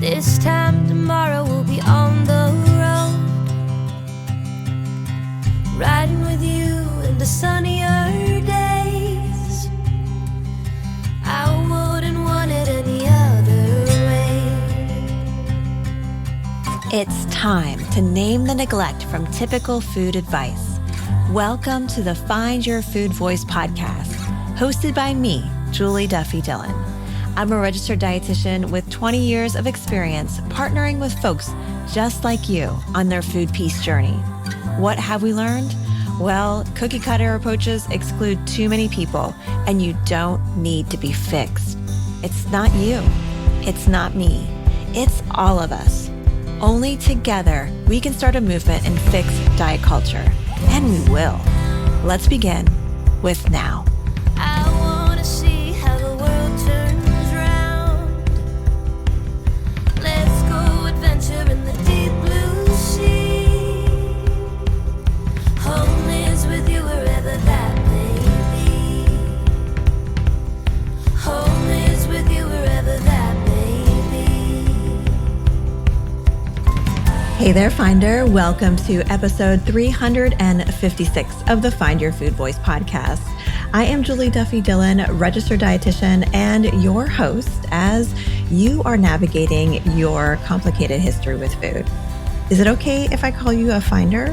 This time tomorrow we'll be on the road, riding with you into sunnier days. I wouldn't want it any other way. It's time to name the neglect from typical food advice. Welcome to the Find Your Food Voice podcast, hosted by me, Julie Duffy Dillon. I'm a registered dietitian with 20 years of experience partnering with folks just like you on their food peace journey. What have we learned? Well, cookie cutter approaches exclude too many people, and you don't need to be fixed. It's not you. It's not me. It's all of us. Only together we can start a movement and fix diet culture. And we will. Let's begin with now. I wanna see how the world turns round. Let's go adventure in the deep blue sea. Home is with you wherever that may be. Home is with you wherever that may be. Hey there, Finder. Welcome to episode 356 of the Find Your Food Voice podcast. I am Julie Duffy Dillon, registered dietitian and your host as you are navigating your complicated history with food. Is it okay if I call you a finder?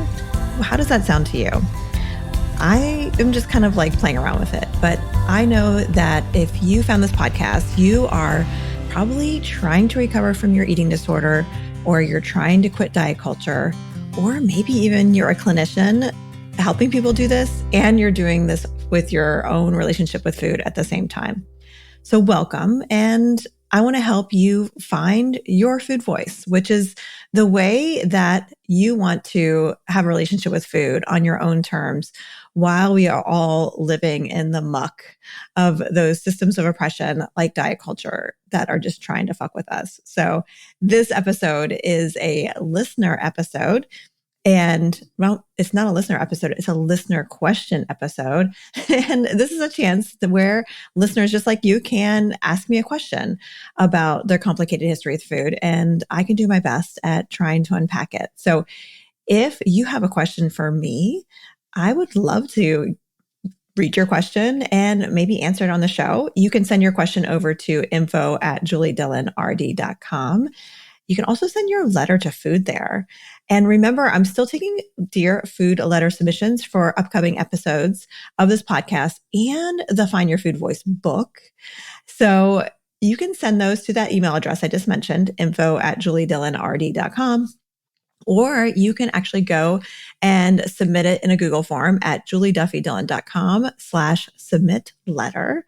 How does that sound to you? I am just kind of like playing around with it, but I know that if you found this podcast, you are probably trying to recover from your eating disorder, or you're trying to quit diet culture, or maybe even you're a clinician helping people do this, and you're doing this with your own relationship with food at the same time. So welcome. And I want to help you find your food voice, which is the way that you want to have a relationship with food on your own terms while we are all living in the muck of those systems of oppression like diet culture that are just trying to fuck with us. So this episode is a listener episode. And well, it's not a listener episode, it's a listener question episode. And this is a chance where listeners just like you can ask me a question about their complicated history with food, and I can do my best at trying to unpack it. So if you have a question for me, I would love to read your question and maybe answer it on the show. You can send your question over to info@juliedillonrd.com. You can also send your letter to food there. And remember, I'm still taking Dear Food letter submissions for upcoming episodes of this podcast and the Find Your Food Voice book. So you can send those to that email address I just mentioned, info@juliedillonrd.com. Or you can actually go and submit it in a Google form at julieduffydillon.com/submit letter.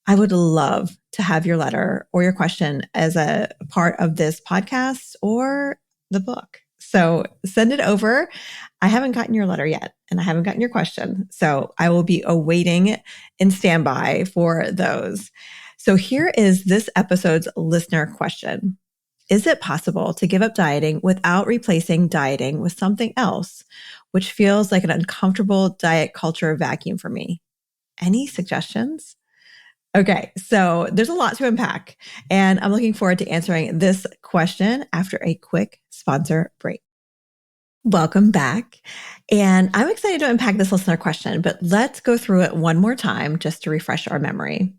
I would love to have your letter or your question as a part of this podcast or the book. So send it over. I haven't gotten your letter yet, and I haven't gotten your question. So I will be awaiting in standby for those. So here is this episode's listener question. Is it possible to give up dieting without replacing dieting with something else, which feels like an uncomfortable diet culture vacuum for me? Any suggestions? Okay, so there's a lot to unpack, and I'm looking forward to answering this question after a quick sponsor break. Welcome back. And I'm excited to unpack this listener question, but let's go through it one more time just to refresh our memory.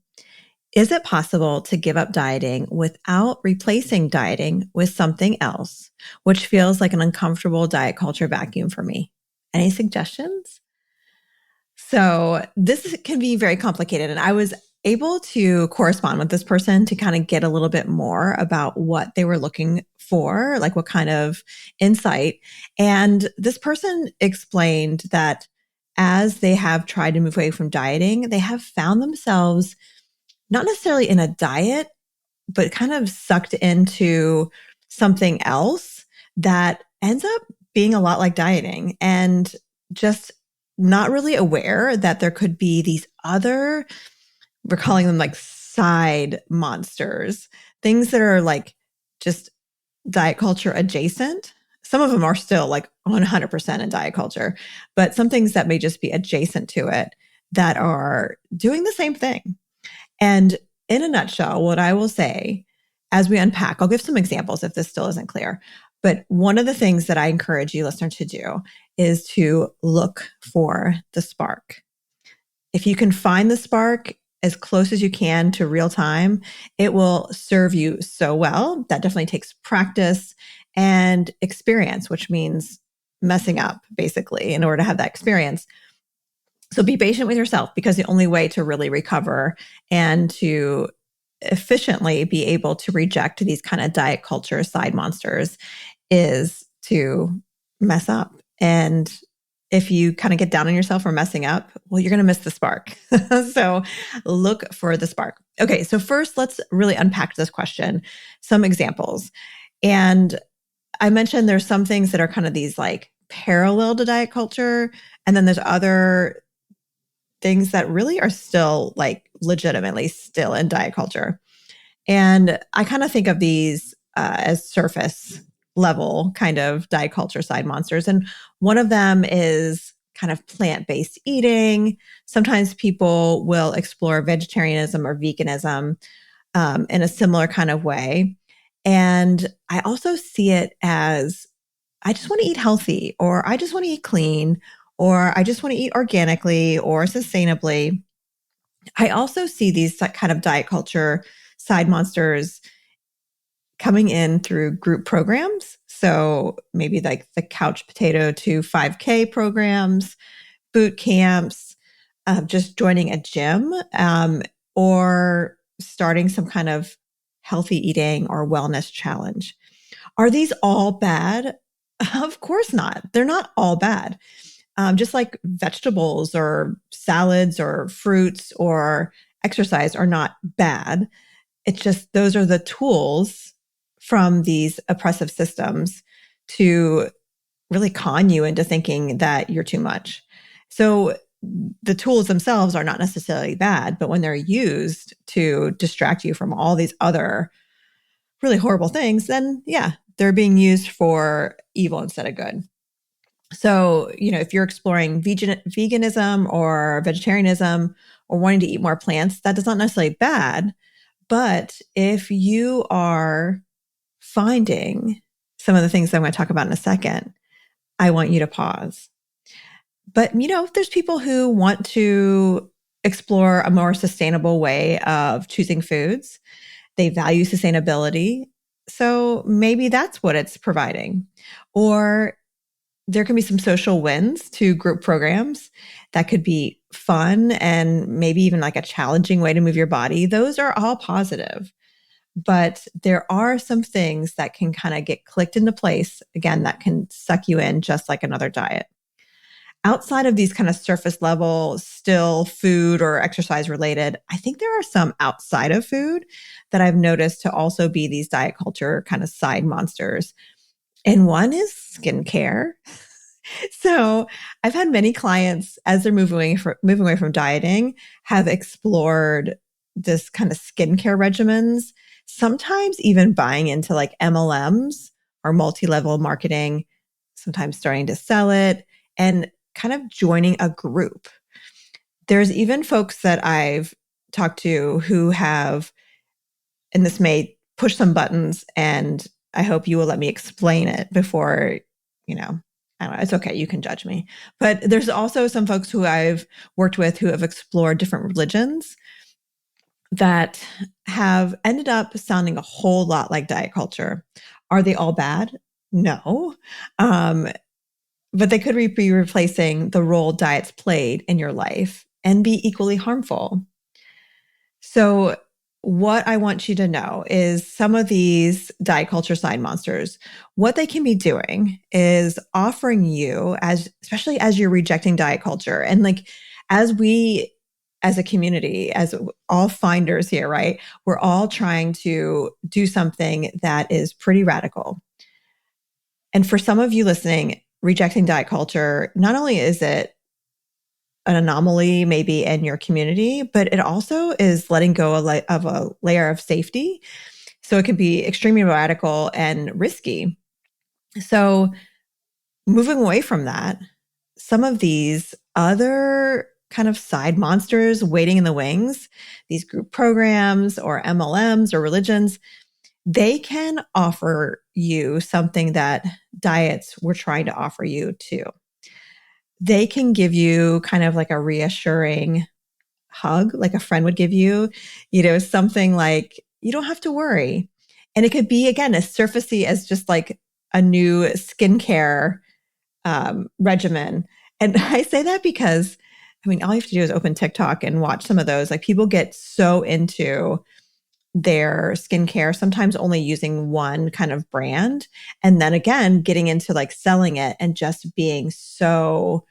Is it possible to give up dieting without replacing dieting with something else, which feels like an uncomfortable diet culture vacuum for me? Any suggestions? So this can be very complicated, and I was able to correspond with this person to kind of get a little bit more about what they were looking for, like what kind of insight. And this person explained that as they have tried to move away from dieting, they have found themselves not necessarily in a diet, but kind of sucked into something else that ends up being a lot like dieting, and just not really aware that there could be these other, we're calling them like side monsters, things that are like just diet culture adjacent. Some of them are still like 100% in diet culture, but some things that may just be adjacent to it that are doing the same thing. And in a nutshell, what I will say as we unpack, I'll give some examples if this still isn't clear. But one of the things that I encourage you, listener, to do is to look for the spark. If you can find the spark as close as you can to real time, it will serve you so well. That definitely takes practice and experience, which means messing up basically in order to have that experience. So be patient with yourself, because the only way to really recover and to efficiently be able to reject these kind of diet culture side monsters is to mess up. And if you kind of get down on yourself for messing up, well, you're going to miss the spark. So look for the spark. Okay, so first, let's really unpack this question, some examples. And I mentioned there's some things that are kind of these like parallel to diet culture. And then there's other things that really are still like legitimately still in diet culture. And I kind of think of these as surface level kind of diet culture side monsters. And one of them is kind of plant-based eating. Sometimes people will explore vegetarianism or veganism in a similar kind of way. And I also see it as, I just want to eat healthy, or I just want to eat clean, or I just want to eat organically or sustainably. I also see these kind of diet culture side monsters coming in through group programs. So maybe like the couch potato to 5K programs, boot camps, just joining a gym, or starting some kind of healthy eating or wellness challenge. Are these all bad? Of course not. They're not all bad. Just like vegetables or salads or fruits or exercise are not bad. It's just those are the tools from these oppressive systems to really con you into thinking that you're too much. So the tools themselves are not necessarily bad, but when they're used to distract you from all these other really horrible things, then yeah, they're being used for evil instead of good. So, if you're exploring veganism or vegetarianism or wanting to eat more plants, that is not necessarily bad. But if you are finding some of the things that I'm going to talk about in a second, I want you to pause. But, there's people who want to explore a more sustainable way of choosing foods. They value sustainability. So maybe that's what it's providing. Or there can be some social wins to group programs that could be fun and maybe even like a challenging way to move your body. Those are all positive. But there are some things that can kind of get clicked into place, again, that can suck you in just like another diet. Outside of these kind of surface level, still food or exercise related, I think there are some outside of food that I've noticed to also be these diet culture kind of side monsters. And one is skincare. So I've had many clients, as they're moving away from dieting, have explored this kind of skincare regimens, sometimes even buying into like MLMs or multi-level marketing, sometimes starting to sell it and kind of joining a group. There's even folks that I've talked to who have, and this may push some buttons, and I hope you will let me explain it before, I don't know, it's okay, you can judge me. But there's also some folks who I've worked with who have explored different religions that have ended up sounding a whole lot like diet culture. Are they all bad? No. But they could be replacing the role diets played in your life and be equally harmful. So what I want you to know is some of these diet culture side monsters, what they can be doing is offering you, especially as you're rejecting diet culture. And like, as a community, as all finders here, right? We're all trying to do something that is pretty radical. And for some of you listening, rejecting diet culture, not only is it an anomaly maybe in your community, but it also is letting go of a layer of safety. So it can be extremely radical and risky. So moving away from that, some of these other kind of side monsters waiting in the wings, these group programs or MLMs or religions, they can offer you something that diets were trying to offer you too. They can give you kind of like a reassuring hug, like a friend would give you, something like, you don't have to worry. And it could be, again, as surfacey as just like a new skincare regimen. And I say that because, I mean, all you have to do is open TikTok and watch some of those. Like people get so into their skincare, sometimes only using one kind of brand. And then again, getting into like selling it and just being so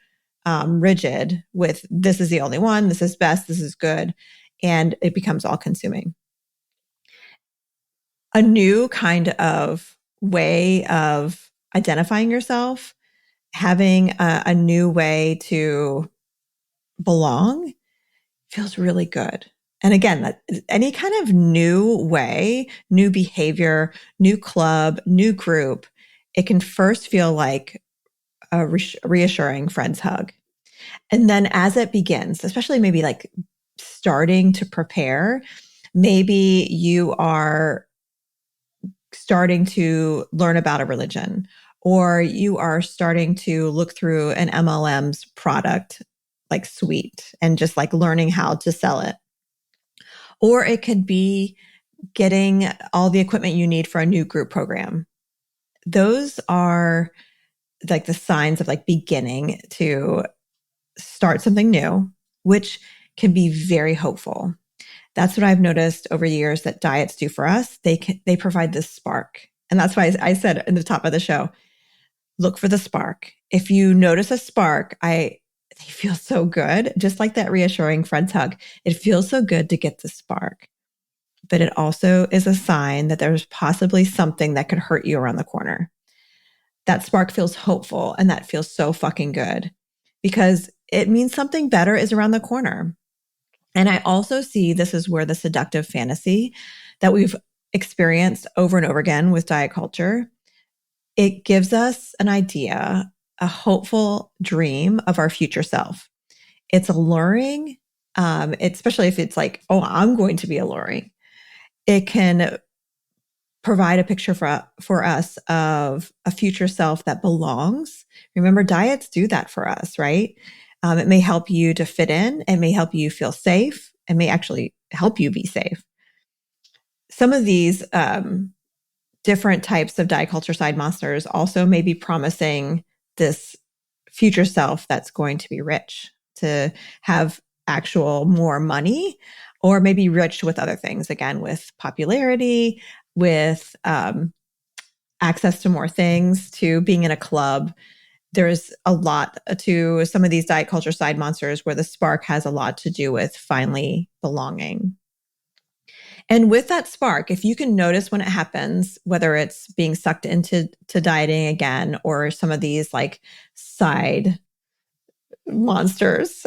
rigid with this is the only one, this is best, this is good. And it becomes all consuming. A new kind of way of identifying yourself, having a new way to belong feels really good. And again, that any kind of new way, new behavior, new club, new group, it can first feel like a reassuring friend's hug. And then as it begins, especially maybe like starting to prepare, maybe you are starting to learn about a religion, or you are starting to look through an MLM's product like suite and just like learning how to sell it. Or it could be getting all the equipment you need for a new group program. Those are like the signs of like beginning to start something new, which can be very hopeful. That's what I've noticed over the years that diets do for us. They provide this spark. And that's why I said in the top of the show, look for the spark. If you notice a spark, they feel so good. Just like that reassuring friend's hug. It feels so good to get the spark. But it also is a sign that there's possibly something that could hurt you around the corner. That spark feels hopeful, and that feels so fucking good because it means something better is around the corner. And I also see this is where the seductive fantasy that we've experienced over and over again with diet culture, it gives us an idea, a hopeful dream of our future self. It's alluring, especially if it's like, oh, I'm going to be alluring. It can provide a picture for us of a future self that belongs. Remember, diets do that for us, right? It may help you to fit in. It may help you feel safe. It may actually help you be safe. Some of these different types of diet culture side monsters also may be promising this future self that's going to be rich, to have actual more money, or maybe rich with other things, again, with popularity, with access to more things, to being in a club. There's a lot to some of these diet culture side monsters where the spark has a lot to do with finally belonging. And with that spark, if you can notice when it happens, whether it's being sucked into dieting again, or some of these like side monsters,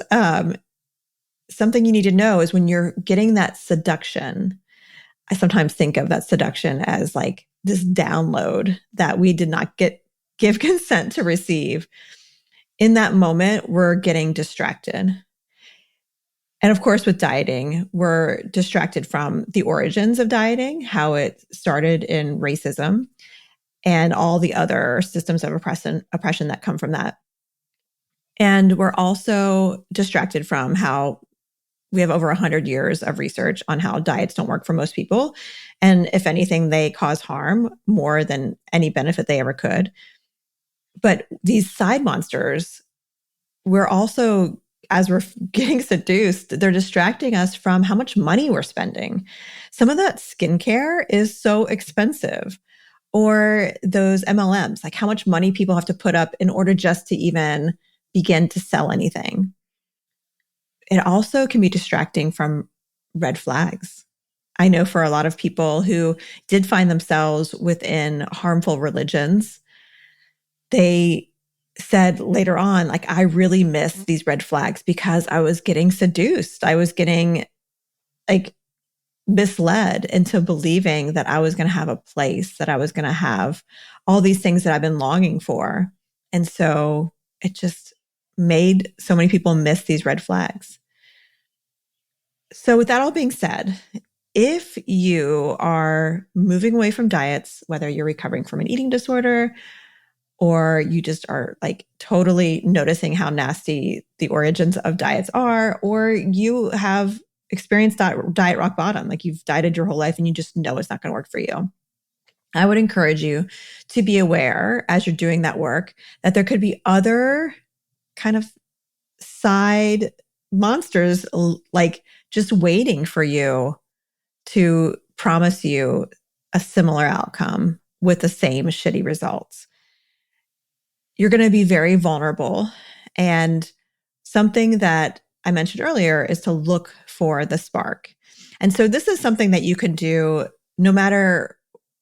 something you need to know is when you're getting that seduction. I sometimes think of that seduction as like this download that we did not give consent to receive. In that moment, we're getting distracted. And of course, with dieting, we're distracted from the origins of dieting, how it started in racism and all the other systems of oppression that come from that. And we're also distracted from how we have over 100 years of research on how diets don't work for most people. And if anything, they cause harm more than any benefit they ever could. But these side monsters, we're also, as we're getting seduced, they're distracting us from how much money we're spending. Some of that skincare is so expensive. Or those MLMs, like how much money people have to put up in order just to even begin to sell anything. It also can be distracting from red flags. I know for a lot of people who did find themselves within harmful religions, they said later on, like, I really miss these red flags because I was getting seduced. I was getting like misled into believing that I was going to have a place, that I was going to have all these things that I've been longing for. And so it just made so many people miss these red flags. So with that all being said, if you are moving away from diets, whether you're recovering from an eating disorder or you just are like totally noticing how nasty the origins of diets are, or you have experienced diet rock bottom, like you've dieted your whole life and you just know it's not going to work for you, I would encourage you to be aware as you're doing that work that there could be other kind of side monsters like just waiting for you to promise you a similar outcome with the same shitty results. You're going to be very vulnerable. And something that I mentioned earlier is to look for the spark. And so this is something that you can do no matter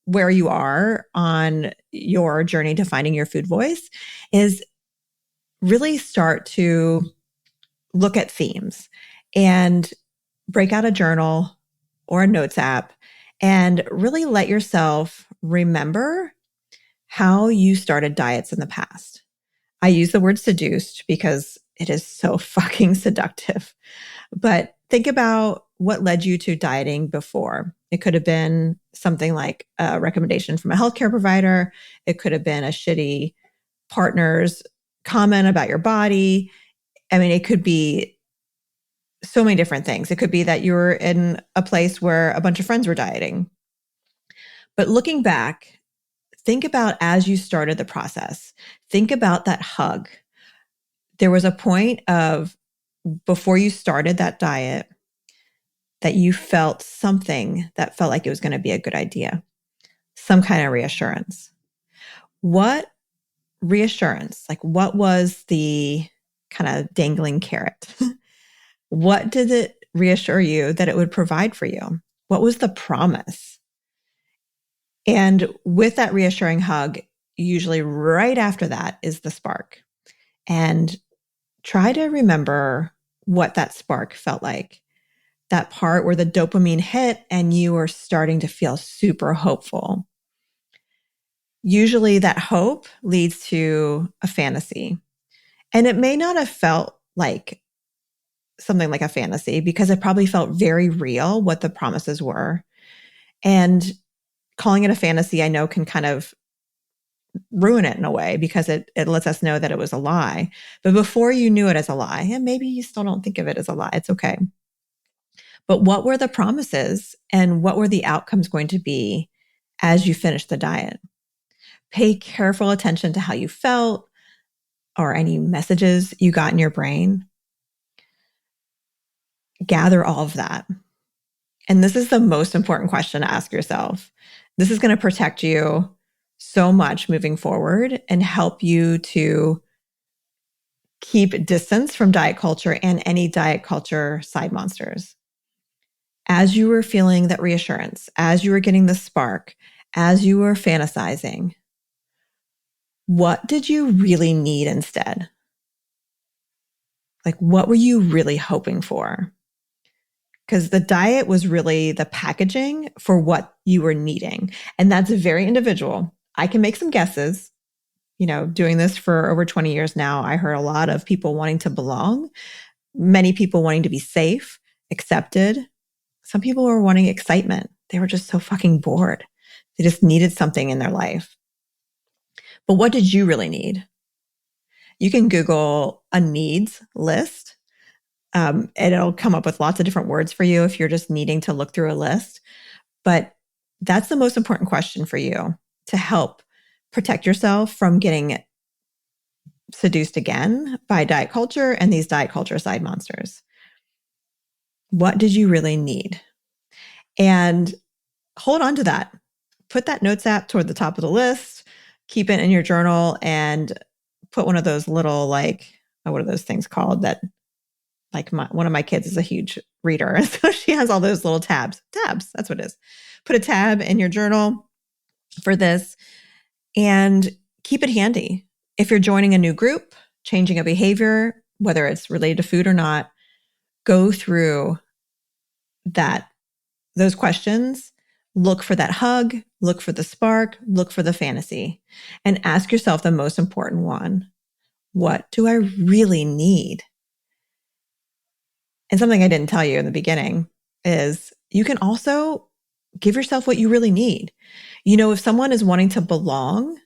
where you are on your journey to finding your food voice, is really start to look at themes and break out a journal or a notes app and really let yourself remember how you started diets in the past. I use the word seduced because it is so fucking seductive. But think about what led you to dieting before. It could have been something like a recommendation from a healthcare provider. It could have been a shitty partner's comment about your body. I mean, it could be so many different things. It could be that you were in a place where a bunch of friends were dieting. But looking back, think about as you started the process, think about that hug. There was a point of before you started that diet that you felt something that felt like it was going to be a good idea, some kind of reassurance. What reassurance? Like, what was the kind of dangling carrot? What did it reassure you that it would provide for you? What was the promise? And with that reassuring hug, usually right after that is the spark. And try to remember what that spark felt like. That part where the dopamine hit and you were starting to feel super hopeful. Usually that hope leads to a fantasy. And it may not have felt like something like a fantasy because it probably felt very real what the promises were. And calling it a fantasy, I know, can kind of ruin it in a way because it lets us know that it was a lie. But before you knew it as a lie, and maybe you still don't think of it as a lie, it's okay. But what were the promises and what were the outcomes going to be as you finished the diet? Pay careful attention to how you felt or any messages you got in your brain. Gather all of that. And this is the most important question to ask yourself. This is going to protect you so much moving forward and help you to keep distance from diet culture and any diet culture side monsters. As you were feeling that reassurance, as you were getting the spark, as you were fantasizing, what did you really need instead? Like, what were you really hoping for? Because the diet was really the packaging for what you were needing. And that's very individual. I can make some guesses. You know, doing this for over 20 years now, I heard a lot of people wanting to belong, many people wanting to be safe, accepted. Some people were wanting excitement. They were just so fucking bored. They just needed something in their life. But what did you really need? You can Google a needs list. And it'll come up with lots of different words for you if you're just needing to look through a list. But that's the most important question for you to help protect yourself from getting seduced again by diet culture and these diet culture side monsters. What did you really need? And hold on to that. Put that notes app toward the top of the list, keep it in your journal, and put one of those little, like, what are those things called that, like, one of my kids is a huge reader. So she has all those little tabs, that's what it is. Put a tab in your journal for this and keep it handy. If you're joining a new group, changing a behavior, whether it's related to food or not, go through those questions, look for that hug, look for the spark, look for the fantasy, and ask yourself the most important one. What do I really need? And something I didn't tell you in the beginning is you can also give yourself what you really need. If someone is wanting to belong,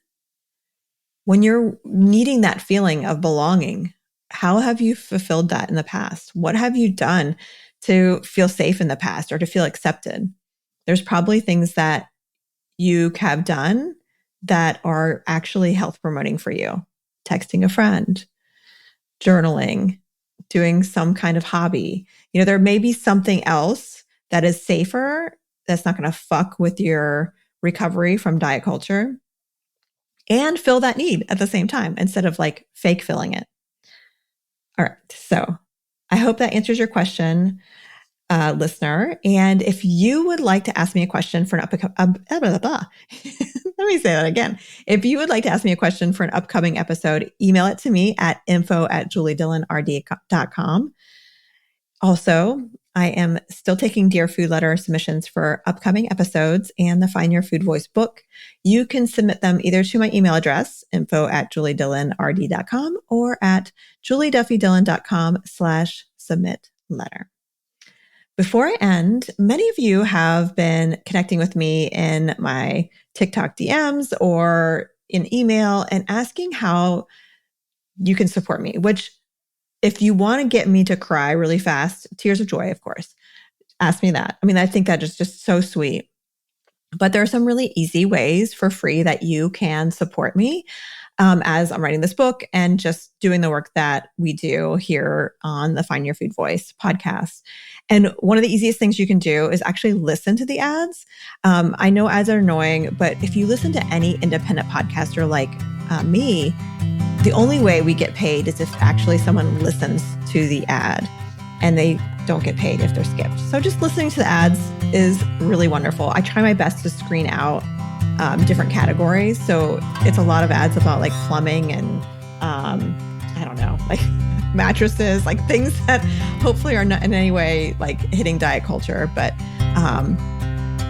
when you're needing that feeling of belonging, how have you fulfilled that in the past? What have you done to feel safe in the past or to feel accepted? There's probably things that you have done that are actually health promoting for you. Texting a friend, journaling, doing some kind of hobby. There may be something else that is safer, that's not going to fuck with your recovery from diet culture, and fill that need at the same time instead of like fake filling it. All right. So I hope that answers your question, listener. And if you would like to ask me a question for an let me say that again. If you would like to ask me a question for an upcoming episode, email it to me at info@juliedillonrd.com. Also, I am still taking Dear Food Letter submissions for upcoming episodes and the Find Your Food Voice book. You can submit them either to my email address, info@juliedillonrd.com, or at julieduffydillon.com/submit-letter. Before I end, many of you have been connecting with me in my TikTok DMs or in email and asking how you can support me, which if you want to get me to cry really fast, tears of joy, of course, ask me that. I think that is just so sweet. But there are some really easy ways for free that you can support me as I'm writing this book and just doing the work that we do here on the Find Your Food Voice podcast. And one of the easiest things you can do is actually listen to the ads. I know ads are annoying, but if you listen to any independent podcaster like me, the only way we get paid is if actually someone listens to the ad, and they don't get paid if they're skipped. So just listening to the ads is really wonderful. I try my best to screen out different categories. So it's a lot of ads about like plumbing and I don't know, like mattresses, like things that hopefully are not in any way like hitting diet culture. But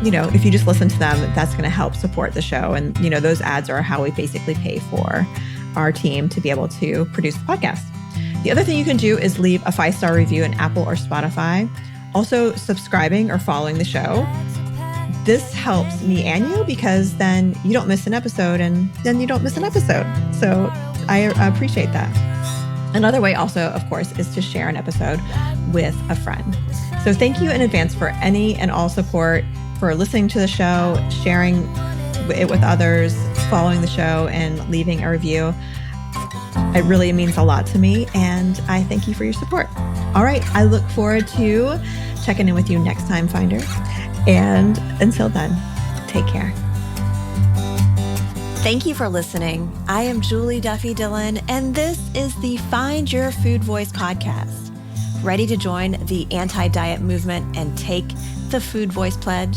if you just listen to them, that's going to help support the show. And those ads are how we basically pay for our team to be able to produce the podcast. The other thing you can do is leave a 5-star review in Apple or Spotify. Also, subscribing or following the show. This helps me and you because then you don't miss an episode and then you don't miss an episode. So I appreciate that. Another way also, of course, is to share an episode with a friend. So thank you in advance for any and all support, for listening to the show, sharing it with others, following the show, and leaving a review. It really means a lot to me, and I thank you for your support. All right, I look forward to checking in with you next time, Finders. And until then, take care. Thank you for listening. I am Julie Duffy Dillon, and this is the Find Your Food Voice podcast. Ready to join the anti-diet movement and take the Food Voice Pledge?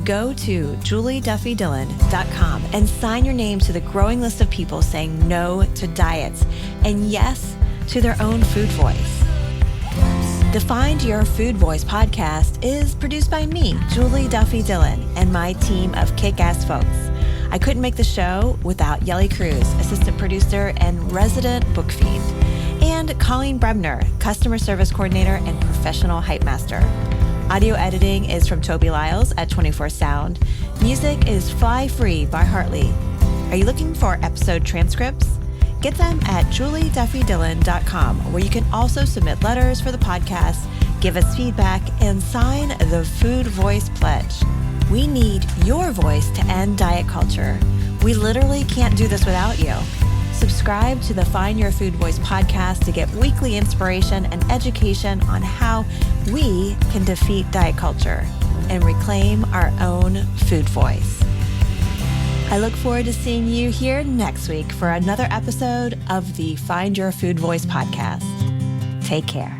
Go to julieduffydillon.com and sign your name to the growing list of people saying no to diets and yes to their own food voice. The Find Your Food Voice podcast is produced by me, Julie Duffy Dillon, and my team of kick-ass folks. I couldn't make the show without Yelly Cruz, assistant producer and resident book fiend, and Colleen Brebner, customer service coordinator and professional hype master. Audio editing is from Toby Lyles at 24 Sound. Music is Fly Free by Hartley. Are you looking for episode transcripts? Get them at julieduffydillon.com, where you can also submit letters for the podcast, give us feedback, and sign the Food Voice Pledge. We need your voice to end diet culture. We literally can't do this without you. Subscribe to the Find Your Food Voice podcast to get weekly inspiration and education on how we can defeat diet culture and reclaim our own food voice. I look forward to seeing you here next week for another episode of the Find Your Food Voice podcast. Take care.